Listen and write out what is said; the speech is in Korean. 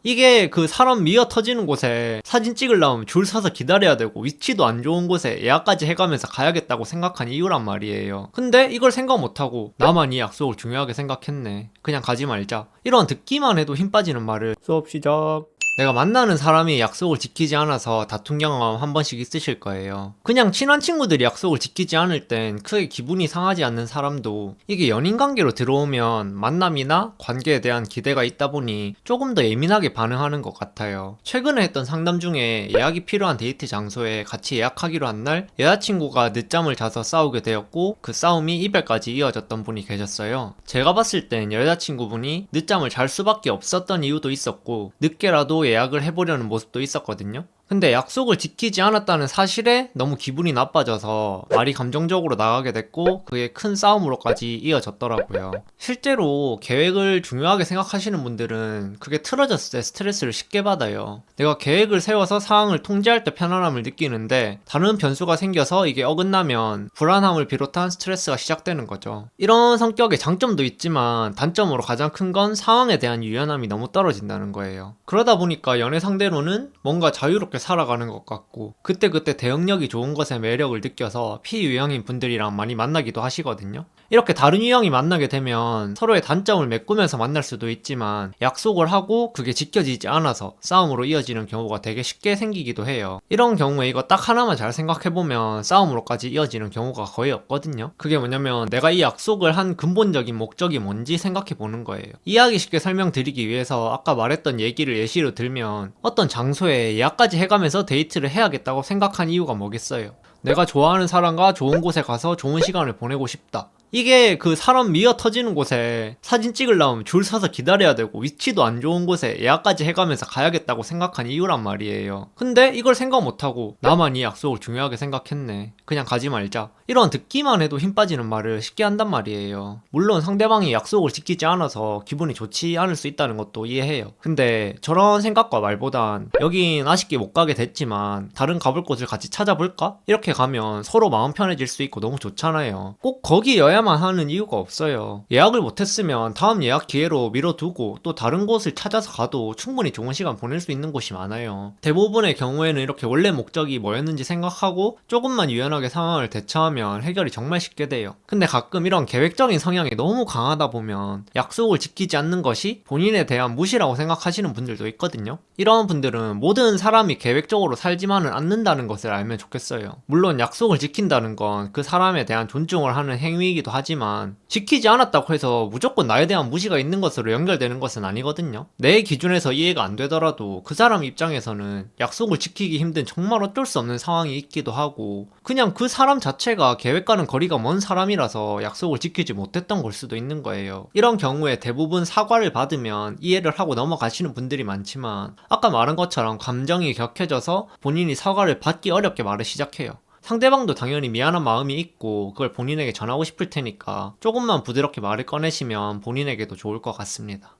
이게 그 사람 미어 터지는 곳에 사진 찍으려면 줄 서서 기다려야 되고 위치도 안 좋은 곳에 예약까지 해가면서 가야겠다고 생각한 이유란 말이에요. 근데 이걸 생각 못하고 나만 이 약속을 중요하게 생각했네. 그냥 가지 말자. 이런 듣기만 해도 힘 빠지는 말을 수업 시작. 내가 만나는 사람이 약속을 지키지 않아서 다툰 경험 한 번씩 있으실 거예요. 그냥 친한 친구들이 약속을 지키지 않을 땐 크게 기분이 상하지 않는 사람도 이게 연인 관계로 들어오면 만남이나 관계에 대한 기대가 있다 보니 조금 더 예민하게 반응하는 것 같아요. 최근에 했던 상담 중에 예약이 필요한 데이트 장소에 같이 예약하기로 한 날 여자친구가 늦잠을 자서 싸우게 되었고 그 싸움이 이별까지 이어졌던 분이 계셨어요. 제가 봤을 땐 여자친구분이 늦잠을 잘 수밖에 없었던 이유도 있었고 늦게라도 예약을 해보려는 모습도 있었거든요. 근데 약속을 지키지 않았다는 사실에 너무 기분이 나빠져서 말이 감정적으로 나가게 됐고 그게 큰 싸움으로까지 이어졌더라고요. 실제로 계획을 중요하게 생각하시는 분들은 그게 틀어졌을 때 스트레스를 쉽게 받아요. 내가 계획을 세워서 상황을 통제할 때 편안함을 느끼는데 다른 변수가 생겨서 이게 어긋나면 불안함을 비롯한 스트레스가 시작되는 거죠. 이런 성격의 장점도 있지만 단점으로 가장 큰 건 상황에 대한 유연함이 너무 떨어진다는 거예요. 그러다 보니까 연애 상대로는 뭔가 자유롭게 살아가는 것 같고 그때그때 대응력이 좋은 것에 매력을 느껴서 피유형인 분들이랑 많이 만나기도 하시거든요. 이렇게 다른 유형이 만나게 되면 서로의 단점을 메꾸면서 만날 수도 있지만 약속을 하고 그게 지켜지지 않아서 싸움으로 이어지는 경우가 되게 쉽게 생기기도 해요. 이런 경우에 이거 딱 하나만 잘 생각해보면 싸움으로까지 이어지는 경우가 거의 없거든요. 그게 뭐냐면 내가 이 약속을 한 근본적인 목적이 뭔지 생각해보는 거예요. 이해하기 쉽게 설명드리기 위해서 아까 말했던 얘기를 예시로 들면 어떤 장소에 예약까지 해가면서 데이트를 해야겠다고 생각한 이유가 뭐겠어요? 내가 좋아하는 사람과 좋은 곳에 가서 좋은 시간을 보내고 싶다. 이게 그 사람 미어 터지는 곳에 사진 찍으려면 줄 서서 기다려야 되고 위치도 안 좋은 곳에 예약까지 해가면서 가야겠다고 생각한 이유란 말이에요. 근데 이걸 생각 못하고 나만 이 약속을 중요하게 생각했네. 그냥 가지 말자. 이런 듣기만 해도 힘 빠지는 말을 쉽게 한단 말이에요. 물론 상대방이 약속을 지키지 않아서 기분이 좋지 않을 수 있다는 것도 이해해요. 근데 저런 생각과 말보단 여긴 아쉽게 못 가게 됐지만 다른 가볼 곳을 같이 찾아볼까? 이렇게 가면 서로 마음 편해질 수 있고 너무 좋잖아요. 꼭 거기 여야만 하는 이유가 없어요. 예약을 못했으면 다음 예약 기회로 미뤄두고 또 다른 곳을 찾아서 가도 충분히 좋은 시간 보낼 수 있는 곳이 많아요. 대부분의 경우에는 이렇게 원래 목적이 뭐였는지 생각하고 조금만 유연하게 상황을 대처하면 해결이 정말 쉽게 돼요. 근데 가끔 이런 계획적인 성향이 너무 강하다 보면 약속을 지키지 않는 것이 본인에 대한 무시라고 생각하시는 분들도 있거든요. 이런 분들은 모든 사람이 계획적으로 살지만은 않는다는 것을 알면 좋겠어요. 물론 약속을 지킨다는 건 그 사람에 대한 존중을 하는 행위이기도 하지만 지키지 않았다고 해서 무조건 나에 대한 무시가 있는 것으로 연결되는 것은 아니거든요. 내 기준에서 이해가 안 되더라도 그 사람 입장에서는 약속을 지키기 힘든 정말 어쩔 수 없는 상황이 있기도 하고 그냥 그 사람 자체가 계획과는 거리가 먼 사람이라서 약속을 지키지 못했던 걸 수도 있는 거예요. 이런 경우에 대부분 사과를 받으면 이해를 하고 넘어가시는 분들이 많지만 아까 말한 것처럼 감정이 격해져서 본인이 사과를 받기 어렵게 말을 시작해요. 상대방도 당연히 미안한 마음이 있고 그걸 본인에게 전하고 싶을 테니까 조금만 부드럽게 말을 꺼내시면 본인에게도 좋을 것 같습니다.